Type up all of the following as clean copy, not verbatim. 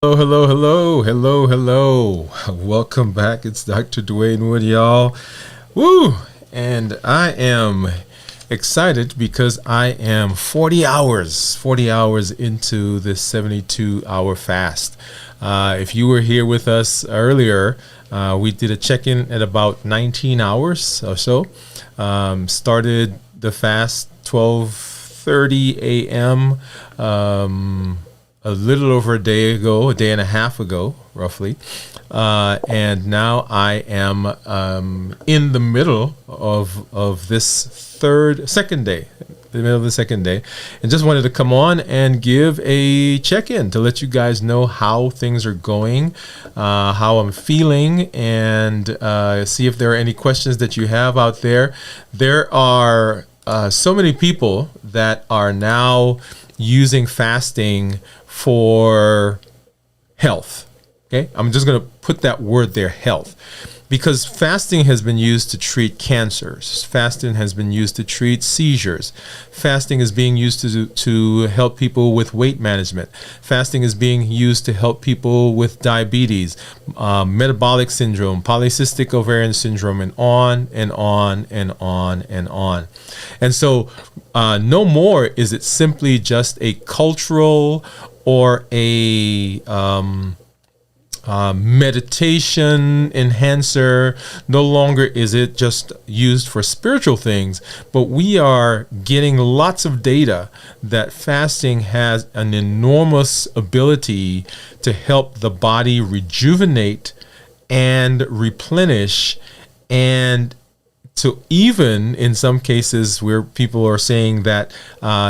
Hello, hello, hello, hello, hello. Welcome back. It's Dr. Dwayne Wood, y'all. Woo! And I am excited because I am 40 hours into this 72-hour fast. If you were here with us earlier, we did a check-in at about 19 hours or so. Started the fast 12:30 a.m. A little over a day and a half ago, roughly. And now I am in the middle of this second day, the middle of the second day, and just wanted to come on and give a check-in to let you guys know how things are going, how I'm feeling, and see if there are any questions that you have out there. There are so many people that are now using fasting for health. Okay, I'm just going to put that word there, health, because fasting has been used to treat cancers. Fasting has been used to treat seizures. Fasting is being used to help people with weight management. Fasting is being used to help people with diabetes, metabolic syndrome, polycystic ovarian syndrome, and on and on and on and on. And so no more is it simply just a cultural or a meditation enhancer. No longer is it just used for spiritual things, but we are getting lots of data that fasting has an enormous ability to help the body rejuvenate and replenish, and to even in some cases where people are saying that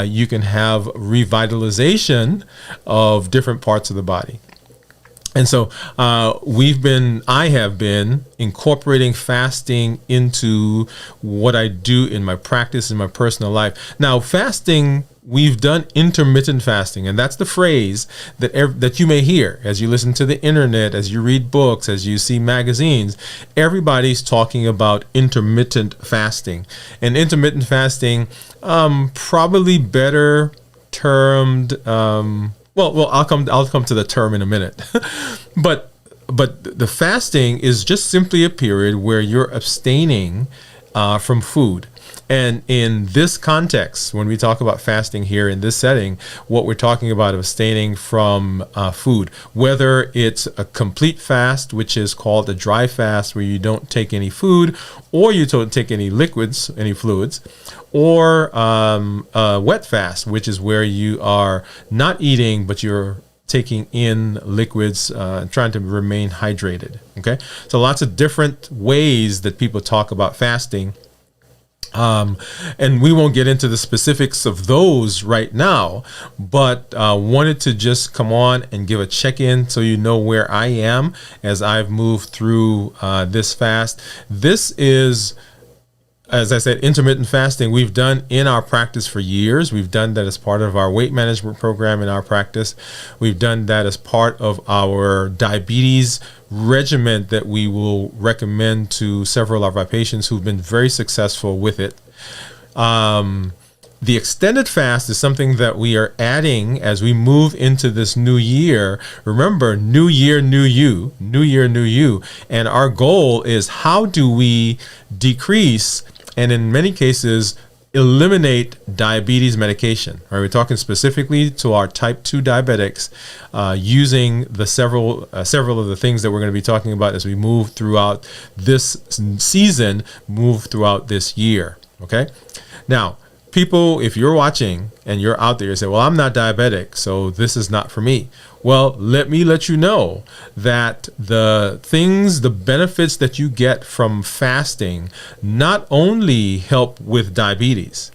you can have revitalization of different parts of the body. And so I have been incorporating fasting into what I do in my practice, in my personal life. Now, fasting, we've done intermittent fasting, and that's the phrase that you may hear as you listen to the internet, as you read books, as you see magazines. Everybody's talking about intermittent fasting, and intermittent fasting, probably better termed. Well, I'll come to the term in a minute, but the fasting is just simply a period where you're abstaining from food. And in this context, when we talk about fasting here in this setting, what we're talking about is abstaining from food, whether it's a complete fast, which is called a dry fast, where you don't take any food, or you don't take any liquids, any fluids, or a wet fast, which is where you are not eating, but you're taking in liquids, trying to remain hydrated. Okay, so lots of different ways that people talk about fasting. And we won't get into the specifics of those right now, but wanted to just come on and give a check-in so you know where I am as I've moved through this fast. This is, as I said, intermittent fasting we've done in our practice for years. We've done that as part of our weight management program in our practice. We've done that as part of our diabetes regimen that we will recommend to several of our patients who've been very successful with it. The extended fast is something that we are adding as we move into this new year. Remember, new year, new you, new year, new you. And our goal is, how do we decrease, and in many cases, eliminate diabetes medication? Right, we're talking specifically to our type 2 diabetics, using the several of the things that we're going to be talking about as we move throughout this season, move throughout this year. Okay, now, people, if you're watching and you're out there, you say, well, I'm not diabetic, so this is not for me. Well, let me let you know that the benefits that you get from fasting not only help with diabetes,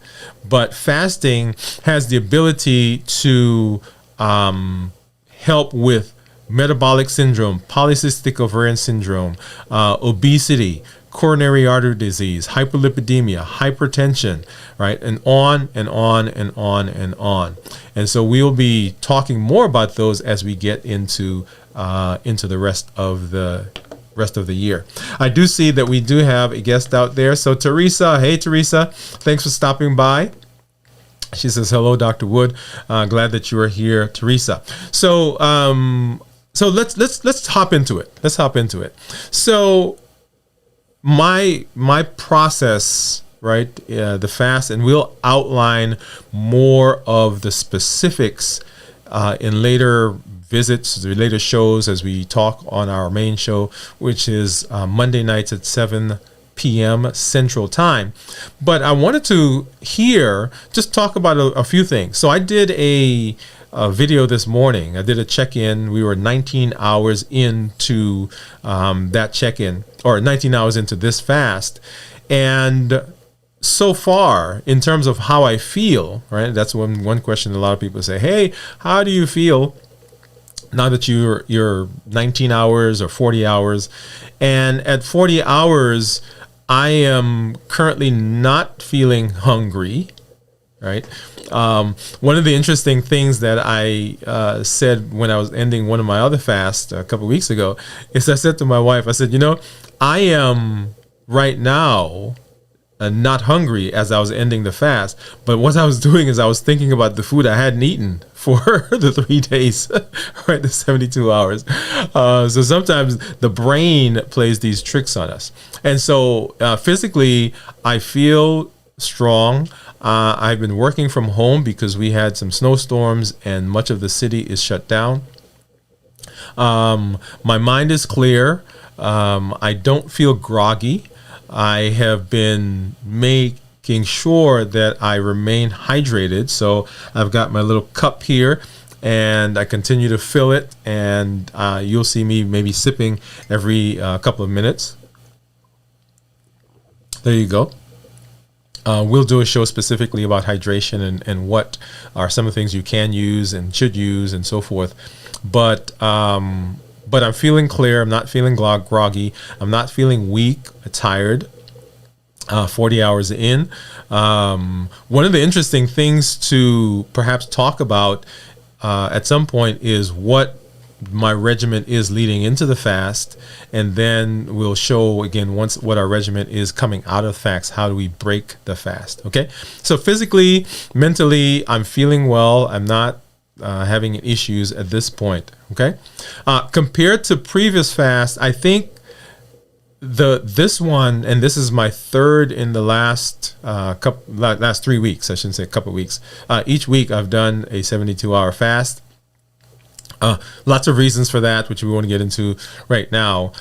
but fasting has the ability to help with metabolic syndrome, polycystic ovarian syndrome, obesity, coronary artery disease, hyperlipidemia, hypertension, right? And on and on and on and on. And so we'll be talking more about those as we get into the rest of the year. I do see that we do have a guest out there. So Teresa, hey Teresa, thanks for stopping by. She says, hello, Dr. Wood. Glad that you are here, Teresa. So So let's hop into it. Let's hop into it. So my process, right? The fast, and we'll outline more of the specifics in later visits, later shows as we talk on our main show, which is Monday nights at 7 p.m. Central Time. But I wanted to here just talk about a few things. So I did a video this morning. I did a check-in. We were 19 hours into that check-in, or 19 hours into this fast. And so far, in terms of how I feel, right? That's one question a lot of people say, hey, how do you feel now that you're 19 hours or 40 hours? And at 40 hours, I am currently not feeling hungry, right? One of the interesting things that I said when I was ending one of my other fasts a couple of weeks ago is I said to my wife, I said, I am right now not hungry as I was ending the fast, but what I was doing is I was thinking about the food I hadn't eaten for the 3 days, right, the 72 hours. So sometimes the brain plays these tricks on us. And so physically, I feel strong. I've been working from home because we had some snowstorms and much of the city is shut down. My mind is clear. I don't feel groggy. I have been making sure that I remain hydrated. So I've got my little cup here and I continue to fill it, and you'll see me maybe sipping every couple of minutes. There you go. We'll do a show specifically about hydration and what are some of the things you can use and should use and so forth. But I'm feeling clear. I'm not feeling groggy. I'm not feeling weak, tired. 40 hours in. One of the interesting things to perhaps talk about at some point is what my regimen is leading into the fast, and then we'll show again once what our regimen is coming out of fast. How do we break the fast? Okay, so physically, mentally, I'm feeling well. I'm not having issues at this point. Okay, compared to previous fasts, I think this one, and this is my third in the last 3 weeks. I shouldn't say a couple of weeks. Each week I've done a 72-hour fast. Lots of reasons for that, which we won't get into right now.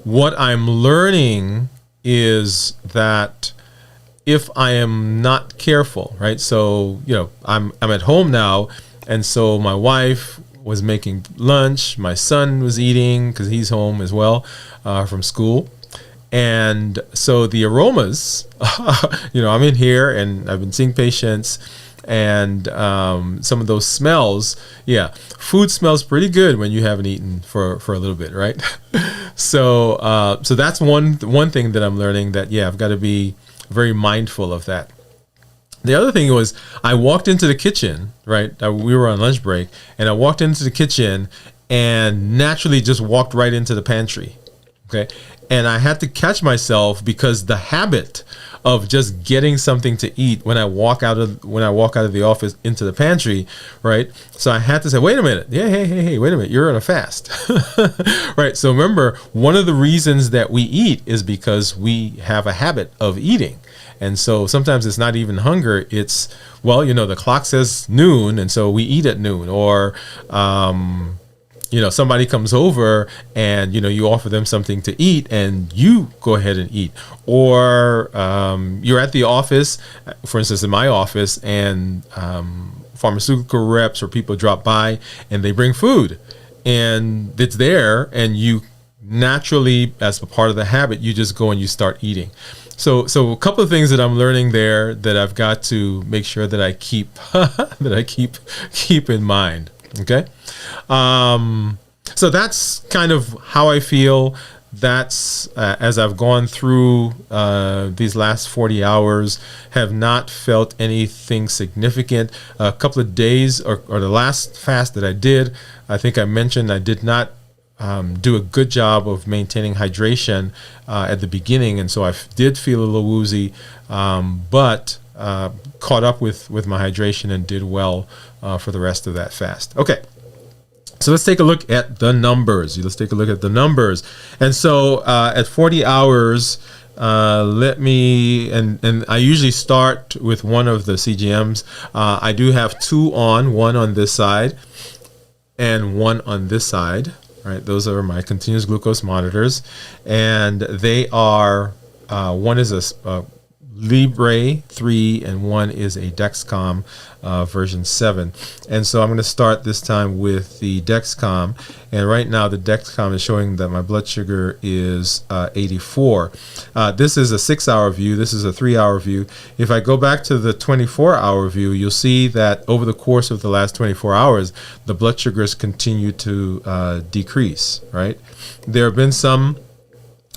What I'm learning is that if I am not careful, right? So, I'm at home now, and so my wife was making lunch. My son was eating because he's home as well from school. And so the aromas, I'm in here and I've been seeing patients, and some of those smells, food smells pretty good when you haven't eaten for a little bit, right? So that's one thing that I'm learning, that I've got to be very mindful of that. The other thing was, I walked into the kitchen, right? We were on lunch break, and I walked into the kitchen and naturally just walked right into the pantry. Okay. And I had to catch myself because the habit of just getting something to eat when I walk out of the office into the pantry, right? So I had to say, wait a minute. Yeah, hey, wait a minute. You're on a fast. Right. So remember, one of the reasons that we eat is because we have a habit of eating. And so sometimes it's not even hunger. It's, the clock says noon, and so we eat at noon. Or, somebody comes over and, you offer them something to eat and you go ahead and eat. Or you're at the office, for instance, in my office, and pharmaceutical reps or people drop by and they bring food and it's there, and you naturally, as a part of the habit, you just go and you start eating. So a couple of things that I'm learning there that I've got to make sure that I keep keep in mind. Okay. So that's kind of how I feel. That's as I've gone through these last 40 hours, have not felt anything significant. A couple of days or the last fast that I did, I think I mentioned I did not do a good job of maintaining hydration at the beginning, and so I did feel a little woozy, but caught up with my hydration and did well for the rest of that fast. Okay, So let's take a look at the numbers. Let's take a look at the numbers. And so at 40 hours, let me, and I usually start with one of the CGMs. I do have two on, one on this side and one on this side. Right, those are my continuous glucose monitors, and they are one is a Libre 3 and one is a Dexcom version 7. And so I'm going to start this time with the Dexcom, and right now the Dexcom is showing that my blood sugar is 84. This is a 6-hour view. This is a 3-hour view. If I go back to the 24-hour view, you'll see that over the course of the last 24 hours, the blood sugars continue to decrease, right? There have been some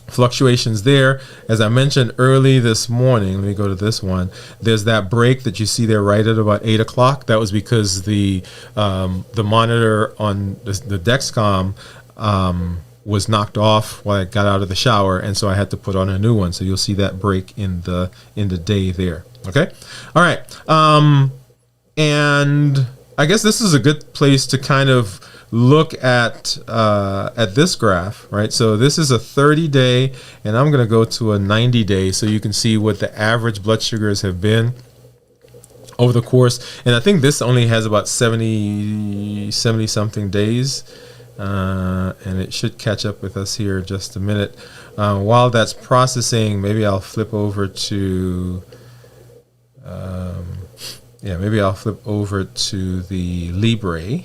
fluctuations there. As I mentioned early this morning, let me go to this one. There's that break that you see there right at about 8 o'clock. That was because the monitor on the Dexcom was knocked off while I got out of the shower, and so I had to put on a new one. So you'll see that break in the day there. Okay, all right. And I guess this is a good place to kind of look at this graph, right? So this is a 30-day, and I'm going to go to a 90-day so you can see what the average blood sugars have been over the course. And I think this only has about 70 something days, and it should catch up with us here in just a minute. While that's processing, maybe I'll flip over to the Libre.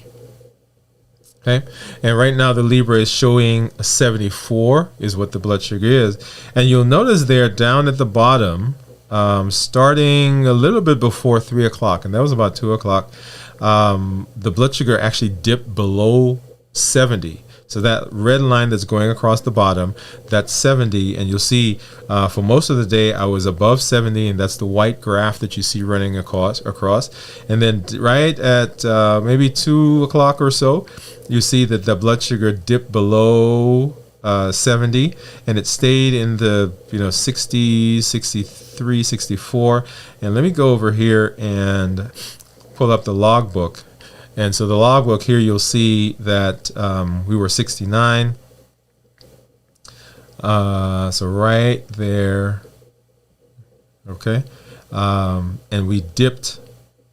Okay, and right now the Libre is showing a 74 is what the blood sugar is, and you'll notice there down at the bottom, starting a little bit before 3 o'clock, and that was about 2 o'clock, the blood sugar actually dipped below 70. So that red line that's going across the bottom, that's 70, and you'll see for most of the day I was above 70, and that's the white graph that you see running across. And then right at maybe 2 o'clock or so, you see that the blood sugar dipped below 70, and it stayed in the 60, 63, 64. And let me go over here and pull up the logbook. And so the logbook here, you'll see that we were 69. So right there, okay, and we dipped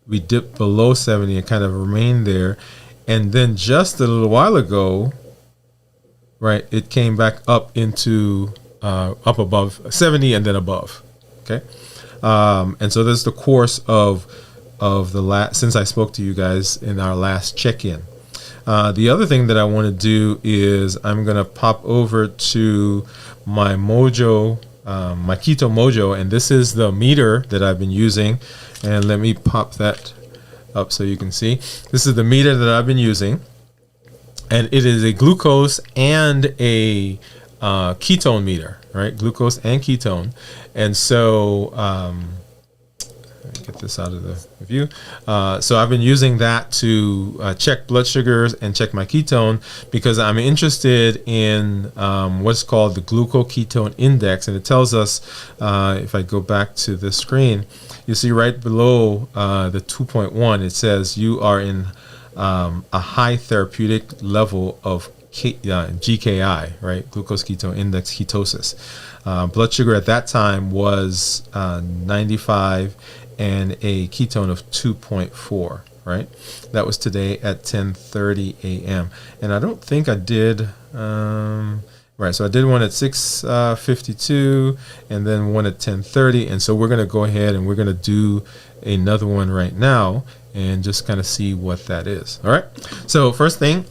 below 70 and kind of remained there, and then just a little while ago, right, it came back up into up above 70 and then above, okay, and so this is the course of the last, since I spoke to you guys in our last check-in. The other thing that I want to do is I'm going to pop over to my Mojo, my Keto Mojo, and this is the meter that I've been using. And let me pop that up so you can see. This is the meter that I've been using, and it is a glucose and a ketone meter, right? Glucose and ketone. And so get this out of the view. So I've been using that to check blood sugars and check my ketone, because I'm interested in what's called the glucoketone index, and it tells us, if I go back to this screen, you see right below the 2.1, it says you are in a high therapeutic level of GKI, right? Glucose ketone index ketosis. Blood sugar at that time was 95 and a ketone of 2.4, right? That was today at 10:30 a.m. And I don't think I did, right, so I did one at 6:52 and then one at 10:30. And so we're going to go ahead and we're going to do another one right now and just kind of see what that is. All right, so first thing,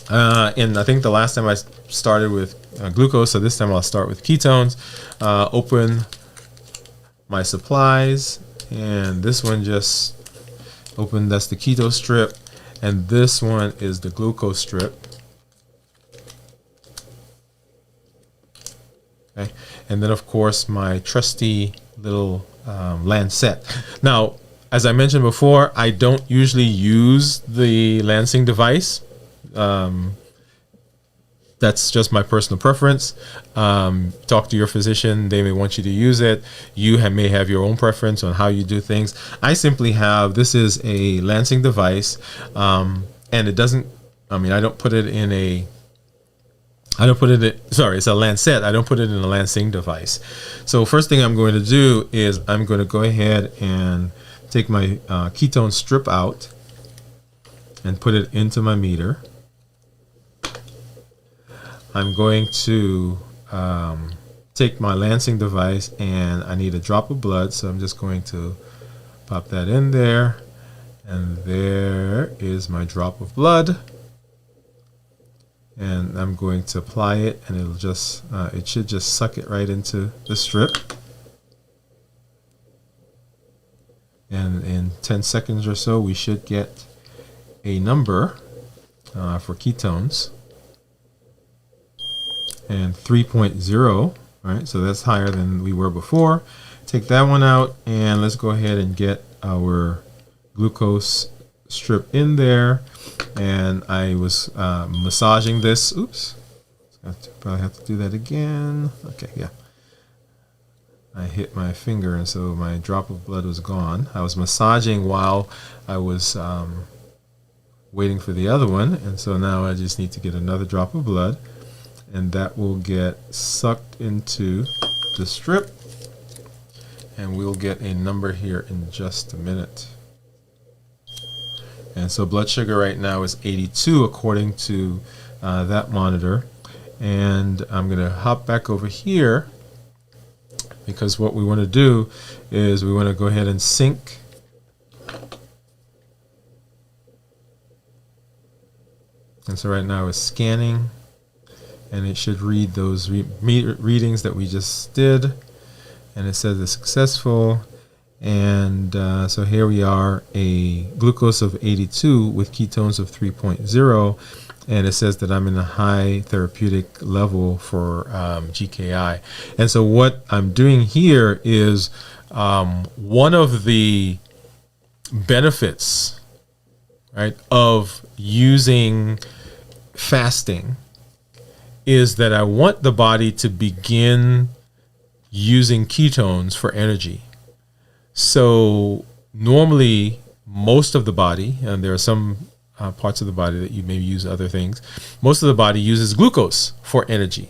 and I think the last time I started with glucose, so this time I'll start with ketones. Open my supplies, and this one just opened, that's the keto strip, and this one is the glucose strip. Okay, and then of course my trusty little Lancet. Now, as I mentioned before, I don't usually use the Lancing device. That's just my personal preference. Talk to your physician. They may want you to use it. You may have your own preference on how you do things. I simply have, this is a Lancing device, and it doesn't I don't put it in a, it's a Lancet. I don't put it in a Lansing device. So first thing I'm going to do is I'm going to go ahead and take my ketone strip out and put it into my meter. I'm going to take my Lansing device, and I need a drop of blood, so I'm just going to pop that in there, and there is my drop of blood. And I'm going to apply it, and it'll just it should just suck it right into the strip. And in 10 seconds or so, we should get a number for ketones. And 3.0, right? So that's higher than we were before. Take that one out, and let's go ahead and get our glucose strip in there. And I was massaging this. Oops. Probably have to do that again. Okay, yeah. I hit my finger, and so my drop of blood was gone. I was massaging while I was waiting for the other one. And so now I just need to get another drop of blood. And that will get sucked into the strip. And we'll get a number here in just a minute. And so blood sugar right now is 82 according to that monitor. And I'm going to hop back over here, because what we want to do is we want to go ahead and sync and so right now it's scanning, and it should read those readings that we just did, and it says it's successful. And so here we are, a glucose of 82 with ketones of 3.0, and it says that I'm in a high therapeutic level for GKI. And so what I'm doing here is one of the benefits, right, of using fasting is that I want the body to begin using ketones for energy. So normally most of the body, and there are some parts of the body that you may use other things, most of the body uses glucose for energy.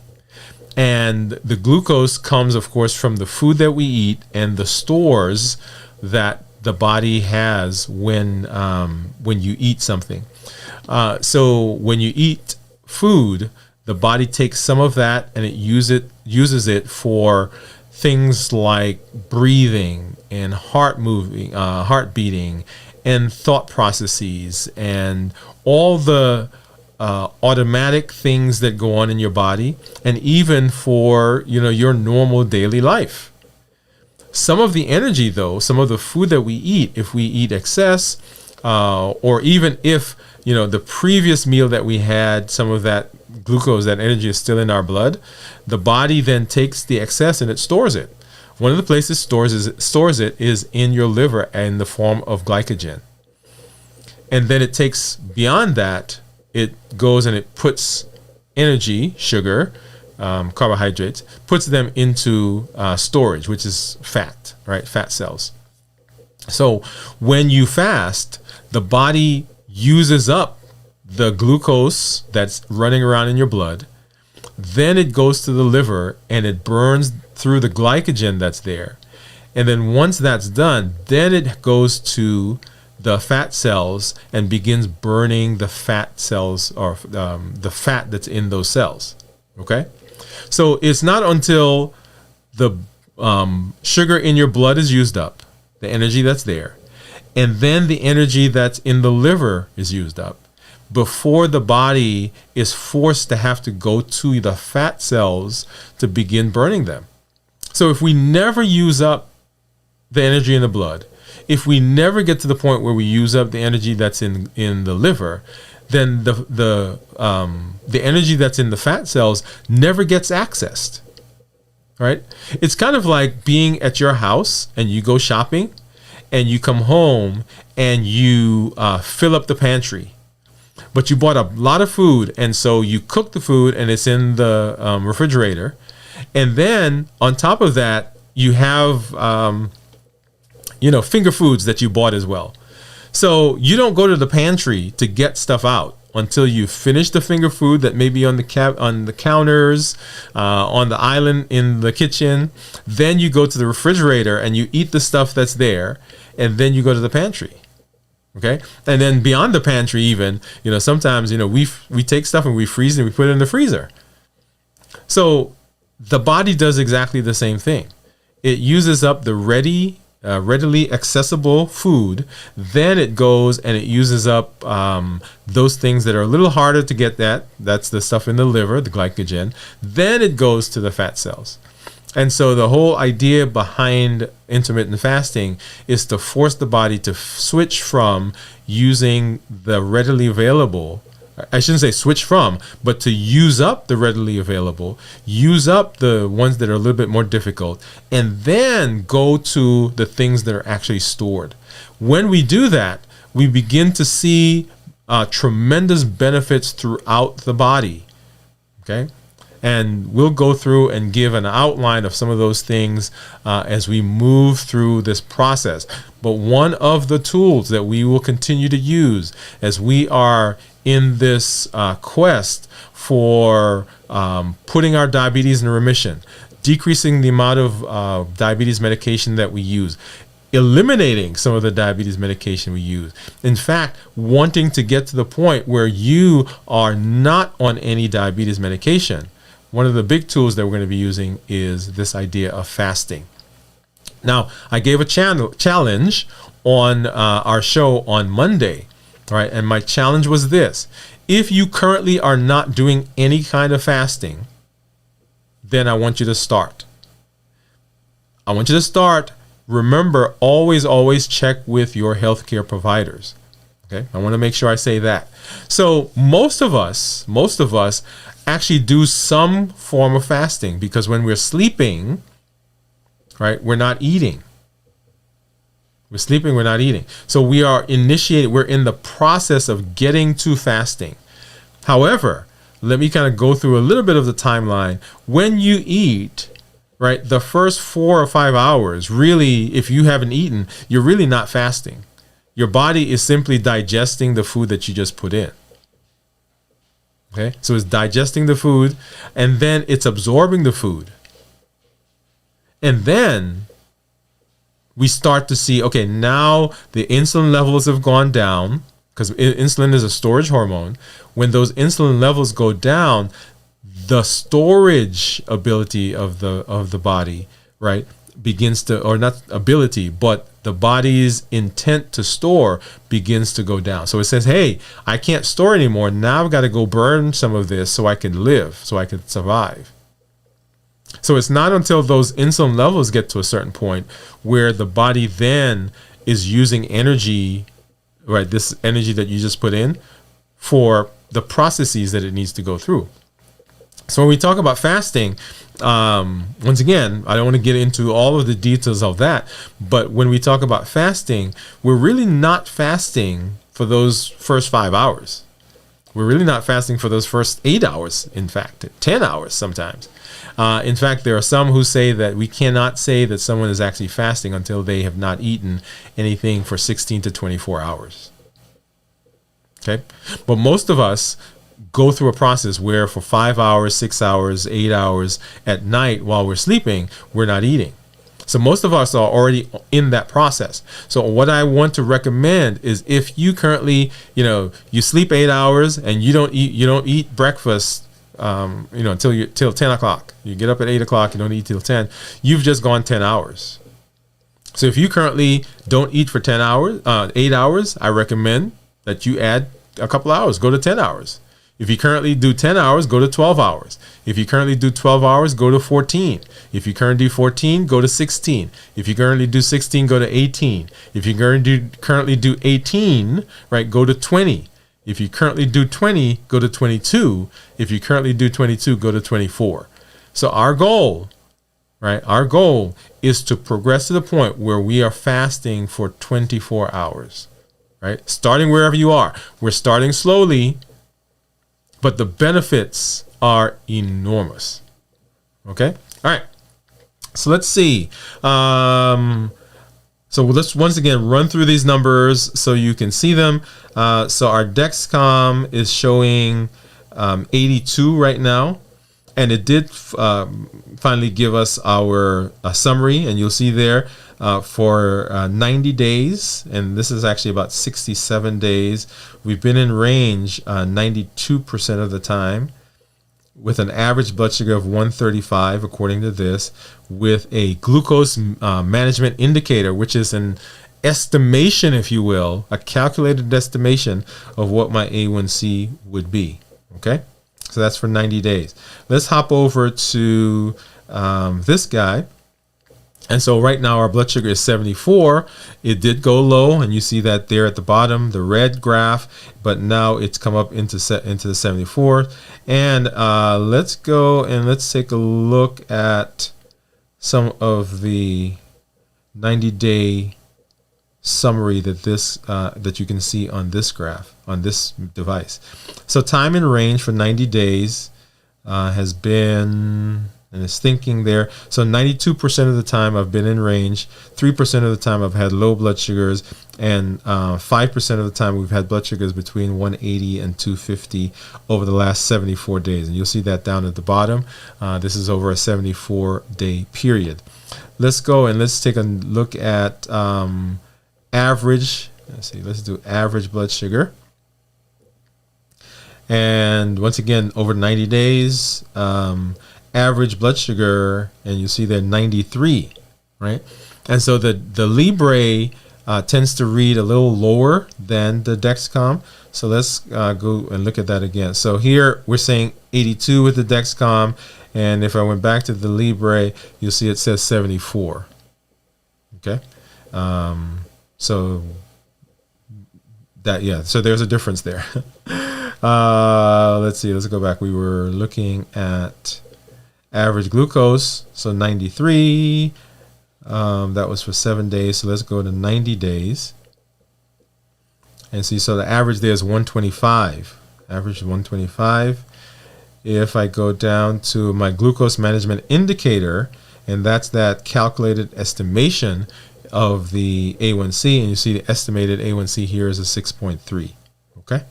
And the glucose comes, of course, from the food that we eat and the stores that the body has when you eat something. So when you eat food, the body takes some of that and it uses it for things like breathing and heart beating and thought processes and all the automatic things that go on in your body, and even for your normal daily life. Some of the energy, though, some of the food that we eat, if we eat excess, or even if the previous meal that we had, some of that glucose, that energy is still in our blood, the body then takes the excess and it stores it. One of the places stores it is in your liver in the form of glycogen. And then it takes, beyond that, it goes and it puts energy, sugar, carbohydrates, puts them into storage, which is fat, right? Fat cells. So when you fast, the body uses up the glucose that's running around in your blood. Then it goes to the liver and it burns through the glycogen that's there. And then once that's done, then it goes to the fat cells and begins burning the fat cells, or the fat that's in those cells. Okay? So it's not until the sugar in your blood is used up, the energy that's there, and then the energy that's in the liver is used up, before the body is forced to have to go to the fat cells to begin burning them. So if we never use up the energy in the blood, if we never get to the point where we use up the energy that's in the liver, then the energy that's in the fat cells never gets accessed. Right? It's kind of like being at your house and you go shopping and you come home and you fill up the pantry. But you bought a lot of food, and so you cook the food and it's in the refrigerator. And then on top of that, you have finger foods that you bought as well. So you don't go to the pantry to get stuff out. until you finish the finger food that may be on the counters, on the island in the kitchen. Then you go to the refrigerator and you eat the stuff that's there, and then you go to the pantry. Okay, and then beyond the pantry, even sometimes we take stuff and we freeze it and we put it in the freezer. So the body does exactly the same thing. It uses up the readily accessible food. Then it goes and it uses up those things that are a little harder to get. That's the stuff in the liver, the glycogen. Then it goes to the fat cells. And so the whole idea behind intermittent fasting is to force the body to switch from using the readily available, I shouldn't say switch from, but to use up the readily available, use up the ones that are a little bit more difficult, and then go to the things that are actually stored. When we do that, we begin to see tremendous benefits throughout the body. Okay? And we'll go through and give an outline of some of those things as we move through this process. But one of the tools that we will continue to use as we are in this quest for putting our diabetes in remission, decreasing the amount of diabetes medication that we use, eliminating some of the diabetes medication we use. In fact, wanting to get to the point where you are not on any diabetes medication. One of the big tools that we're going to be using is this idea of fasting. Now, I gave a challenge on our show on Monday, right? And my challenge was this: if you currently are not doing any kind of fasting, then I want you to start. I want you to start. Remember, always check with your healthcare providers. Okay, I want to make sure I say that. So most of us actually do some form of fasting, because when we're sleeping, right, we're not eating. We're sleeping, we're not eating. So we're in the process of getting to fasting. However, let me kind of go through a little bit of the timeline. When you eat, right, the first 4 or 5 hours, really, if you haven't eaten, you're really not fasting. Your body is simply digesting the food that you just put in. Okay, so it's digesting the food, and then it's absorbing the food. And then we start to see, okay, now the insulin levels have gone down, because insulin is a storage hormone. When those insulin levels go down, the storage ability of the body, right, begins to, or not ability, but the body's intent to store begins to go down. So it says, hey, I can't store anymore. Now I've got to go burn some of this so I can live, so I can survive. So it's not until those insulin levels get to a certain point where the body then is using energy, right, this energy that you just put in, for the processes that it needs to go through. So when we talk about fasting, once again, I don't want to get into all of the details of that, but when we talk about fasting, we're really not fasting for those first 5 hours. We're really not fasting for those first 8 hours, in fact, 10 hours sometimes. In fact, there are some who say that we cannot say that someone is actually fasting until they have not eaten anything for 16 to 24 hours. Okay? But most of us go through a process where for 5 hours, 6 hours, 8 hours at night while we're sleeping, we're not eating. So most of us are already in that process. So what I want to recommend is, if you currently, you sleep 8 hours and you don't eat breakfast, till 10 o'clock. You get up at 8 o'clock, you don't eat till 10. You've just gone 10 hours. So if you currently don't eat for 8 hours, I recommend that you add a couple hours, go to 10 hours. If you currently do 10 hours, go to 12 hours. If you currently do 12 hours, go to 14. If you currently do 14, go to 16. If you currently do 16, go to 18. If you currently do 18, right, go to 20. If you currently do 20, go to 22. If you currently do 22, go to 24. So our goal is to progress to the point where we are fasting for 24 hours, right? Starting wherever you are. We're starting slowly, but the benefits are enormous. Okay? All right. So let's see. So let's once again run through these numbers so you can see them. So our Dexcom is showing 82 right now. And it did finally give us our summary. And you'll see there for 90 days. And this is actually about 67 days. We've been in range 92% of the time, with an average blood sugar of 135, according to this, with a glucose management indicator, which is an estimation, if you will, a calculated estimation of what my A1C would be. Okay, so that's for 90 days. Let's hop over to this guy. And so right now our blood sugar is 74. It did go low, and you see that there at the bottom, the red graph, but now it's come up into the 74. And let's go and let's take a look at some of the 90-day summary that you can see on this graph, on this device. So time in range for 90 days has been, and it's thinking there. So 92% of the time I've been in range, 3% of the time I've had low blood sugars, and 5% of the time we've had blood sugars between 180 and 250 over the last 74 days. And you'll see that down at the bottom. This is over a 74-day period. Let's go and let's take a look at average. Let's do average blood sugar. And once again, over 90 days, average blood sugar, and you see there 93, right? And so the Libre tends to read a little lower than the Dexcom. So let's go and look at that again. So here we're saying 82 with the Dexcom, and if I went back to the Libre, you'll see it says 74. Okay, so that, yeah, so there's a difference there. Let's see, let's go back. We were looking at average glucose, so 93. That was for 7 days. So let's go to 90 days and see. So the average there is 125. Average 125. If I go down to my glucose management indicator, and that's that calculated estimation of the A1C, and you see the estimated A1C here is a 6.3. Okay.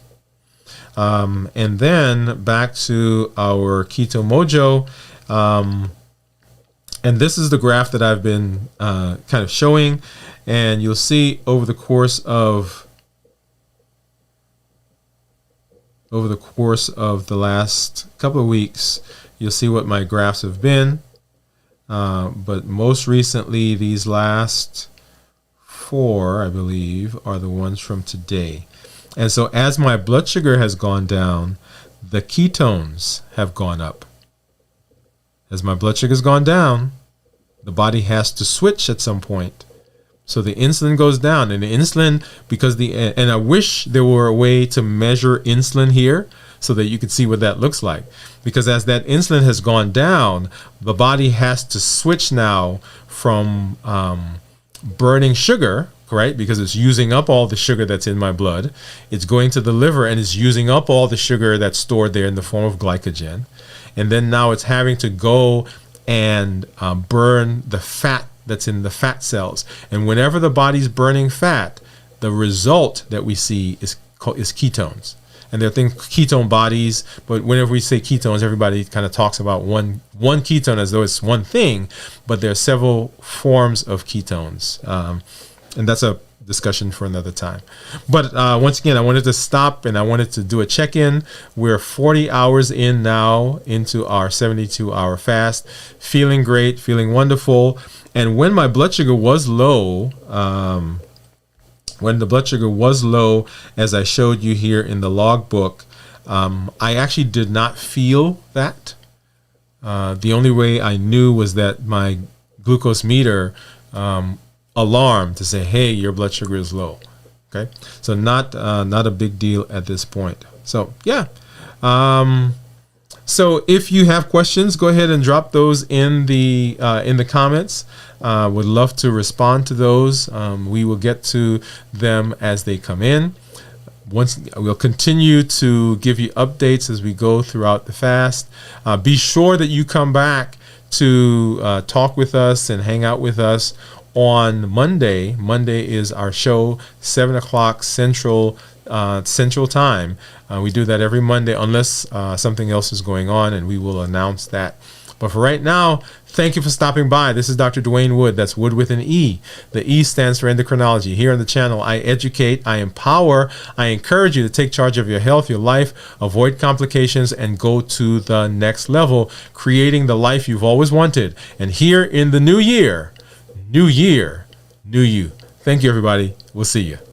And then back to our Keto Mojo. And this is the graph that I've been kind of showing, and you'll see over the course of the last couple of weeks, you'll see what my graphs have been. But most recently, these last 4, I believe, are the ones from today. And so as my blood sugar has gone down, the ketones have gone up. As my blood sugar has gone down, the body has to switch at some point. So the insulin goes down, and the insulin, and I wish there were a way to measure insulin here so that you could see what that looks like. Because as that insulin has gone down, the body has to switch now from burning sugar, right? Because it's using up all the sugar that's in my blood. It's going to the liver and it's using up all the sugar that's stored there in the form of glycogen. And then now it's having to go and burn the fat that's in the fat cells. And whenever the body's burning fat, the result that we see is ketones. And there are things, ketone bodies, but whenever we say ketones, everybody kind of talks about one ketone as though it's one thing, but there are several forms of ketones. And that's a discussion for another time. But once again, I wanted to stop and I wanted to do a check-in. We're 40 hours in now into our 72-hour fast, feeling great, feeling wonderful. And when my blood sugar was low, as I showed you here in the logbook, I actually did not feel that. The only way I knew was that my glucose meter alarmed to say, hey, your blood sugar is low. Okay, so not a big deal at this point. So yeah. So if you have questions, go ahead and drop those in the comments. Would love to respond to those. We will get to them as they come in. We'll continue to give you updates as we go throughout the fast. Be sure that you come back to talk with us and hang out with us on Monday. Monday is our show, 7 o'clock Central Time. We do that every Monday unless something else is going on, and we will announce that. But for right now, thank you for stopping by. This is Dr. Dwayne Wood. That's Wood with an E. The E stands for endocrinology. Here on the channel, I educate, I empower, I encourage you to take charge of your health, your life, avoid complications, and go to the next level, creating the life you've always wanted. And here in the new year, new you. Thank you, everybody. We'll see you.